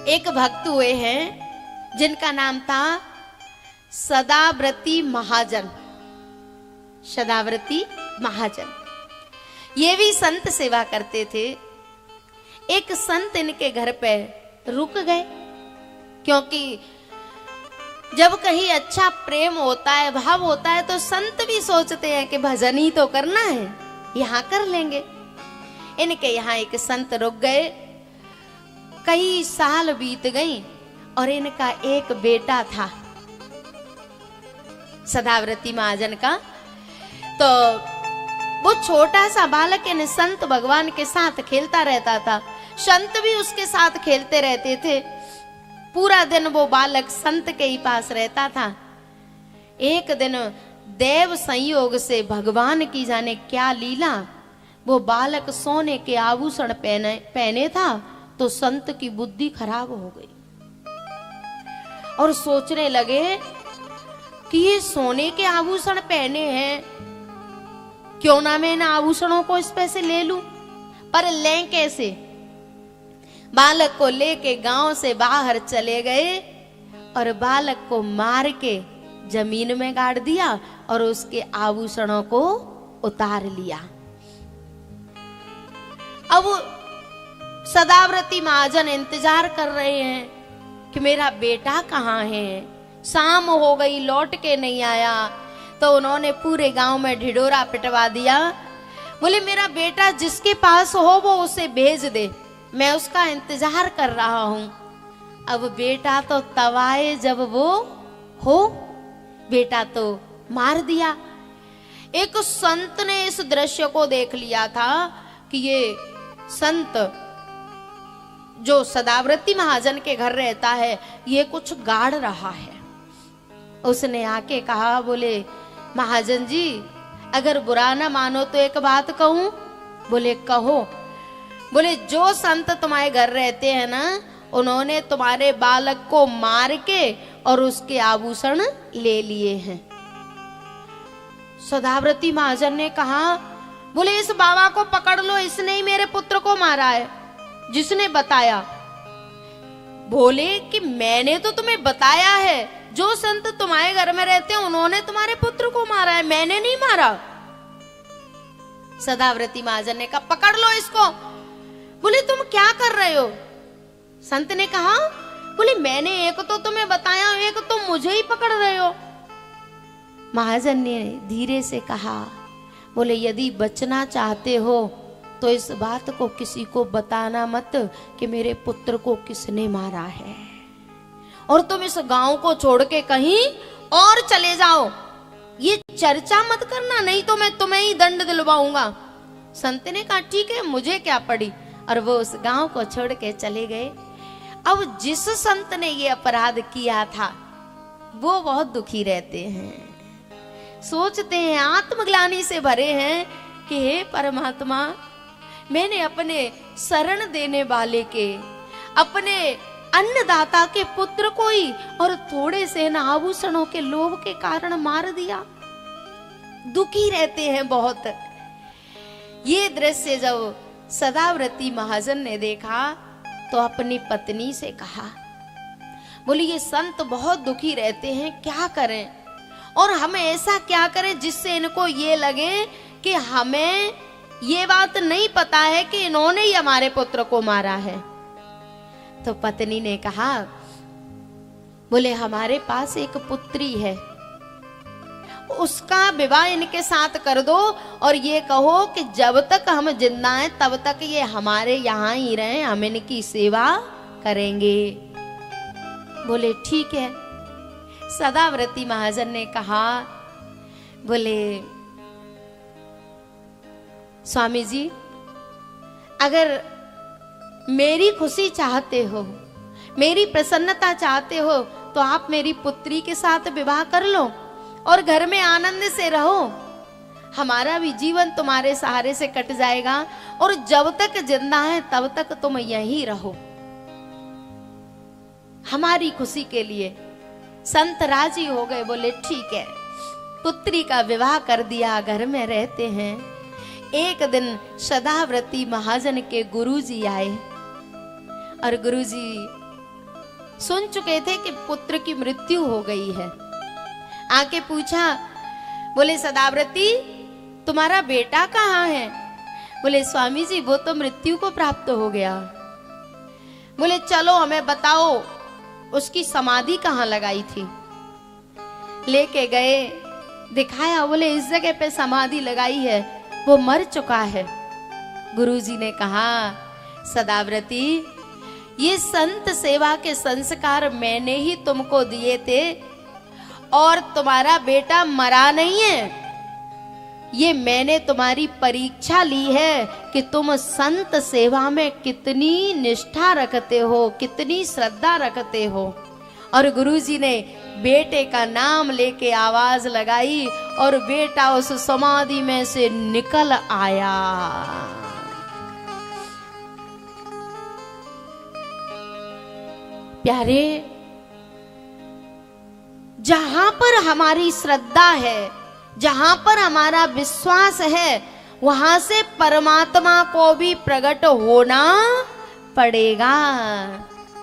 एक भक्त हुए हैं जिनका नाम था सदाव्रती महाजन। सदाव्रती महाजन ये भी संत सेवा करते थे। एक संत इनके घर पे रुक गए, क्योंकि जब कहीं अच्छा प्रेम होता है, भाव होता है, तो संत भी सोचते हैं कि भजन ही तो करना है, यहाँ कर लेंगे। इनके यहाँ एक संत रुक गए। कई साल बीत गई और इनका एक बेटा था सदाव्रती महाजन का। तो वो छोटा सा बालक इन संत भगवान के साथ खेलता रहता था। संत भी उसके साथ खेलते रहते थे। पूरा दिन वो बालक संत के ही पास रहता था। एक दिन देव संयोग से भगवान की जाने क्या लीला, वो बालक सोने के आभूषण पहने था तो संत की बुद्धि खराब हो गई और सोचने लगे कि ये सोने के आभूषण पहने हैं, क्यों ना मैं इन आभूषणों को इस पे से ले लूं। पर लें कैसे? बालक को लेके गांव से बाहर चले गए और बालक को मार के जमीन में गाड़ दिया और उसके आभूषणों को उतार लिया। अब सदाव्रती महाजन इंतजार कर रहे हैं कि मेरा बेटा कहाँ है। शाम हो गई, लौट के नहीं आया। तो उन्होंने पूरे गांव में ढिढोरा पिटवा दिया। बोले मेरा बेटा जिसके पास हो वो उसे भेज दे, मैं उसका इंतजार कर रहा हूं। अब बेटा तो तवाए जब वो हो, बेटा तो मार दिया। एक संत ने इस दृश्य को देख लिया था कि ये संत जो सदाव्रती महाजन के घर रहता है ये कुछ गाड़ रहा है। उसने आके कहा, बोले महाजन जी अगर बुरा ना मानो तो एक बात कहूं। बोले कहो। बोले जो संत तुम्हारे घर रहते हैं ना, उन्होंने तुम्हारे बालक को मार के और उसके आभूषण ले लिए हैं। सदाव्रती महाजन ने कहा, बोले इस बाबा को पकड़ लो, इसने ही मेरे पुत्र को मारा है। जिसने बताया? बोले कि मैंने तो तुम्हें बताया है, जो संत तुम्हारे घर में रहते हैं उन्होंने तुम्हारे पुत्र को मारा है, मैंने नहीं मारा। सदाव्रती महाजन ने कहा पकड़ लो इसको। बोले तुम क्या कर रहे हो? संत ने कहा, बोले मैंने एक तो तुम्हें बताया, एक तुम मुझे ही पकड़ रहे हो। महाजन ने धीरे से कहा, बोले यदि बचना चाहते हो तो इस बात को किसी को बताना मत कि मेरे पुत्र को किसने मारा है, और तुम इस गांव को छोड़ के कहीं और चले जाओ। ये चर्चा मत करना, नहीं तो मैं तुम्हें ही दंड दिलवाऊंगा। संत ने कहा ठीक है, मुझे क्या पड़ी, और वो उस गांव को छोड़ के चले गए। अब जिस संत ने ये अपराध किया था वो बहुत दुखी रहते हैं, सोचते हैं, आत्मग्लानि से भरे हैं कि हे परमात्मा, मैंने अपने शरण देने वाले के, अपने अन्नदाता के पुत्र को ही और थोड़े से न आभूषणों के लोभ के कारण मार दिया। दुखी रहते हैं बहुत। ये दृश्य जब सदाव्रती महाजन ने देखा तो अपनी पत्नी से कहा, बोली ये संत बहुत दुखी रहते हैं, क्या करें, और हम ऐसा क्या करें जिससे इनको ये लगे कि हमें ये बात नहीं पता है कि इन्होंने ही हमारे पुत्र को मारा है। तो पत्नी ने कहा, बोले हमारे पास एक पुत्री है, उसका विवाह इनके साथ कर दो और ये कहो कि जब तक हम जिंदा हैं तब तक ये हमारे यहाँ ही रहे, हम इनकी सेवा करेंगे। बोले ठीक है। सदाव्रती महाजन ने कहा, बोले स्वामी जी अगर मेरी खुशी चाहते हो, मेरी प्रसन्नता चाहते हो तो आप मेरी पुत्री के साथ विवाह कर लो और घर में आनंद से रहो। हमारा भी जीवन तुम्हारे सहारे से कट जाएगा और जब तक जिंदा है तब तक तुम यहीं रहो हमारी खुशी के लिए। संत राजी हो गए, बोले ठीक है। पुत्री का विवाह कर दिया, घर में रहते हैं। एक दिन सदाव्रती महाजन के गुरुजी आए और गुरुजी सुन चुके थे कि पुत्र की मृत्यु हो गई है। आके पूछा, बोले सदाव्रती तुम्हारा बेटा कहाँ है? बोले स्वामी जी वो तो मृत्यु को प्राप्त हो गया। बोले चलो हमें बताओ उसकी समाधि कहाँ लगाई थी। लेके गए, दिखाया, बोले इस जगह पे समाधि लगाई है, वो मर चुका है। गुरुजी ने कहा सदाव्रती ये संत सेवा के संस्कार मैंने ही तुमको दिए थे और तुम्हारा बेटा मरा नहीं है। ये मैंने तुम्हारी परीक्षा ली है कि तुम संत सेवा में कितनी निष्ठा रखते हो, कितनी श्रद्धा रखते हो। और गुरुजी ने बेटे का नाम लेके आवाज लगाई और बेटा उस समाधि में से निकल आया। प्यारे, जहां पर हमारी श्रद्धा है, जहां पर हमारा विश्वास है, वहां से परमात्मा को भी प्रकट होना पड़ेगा।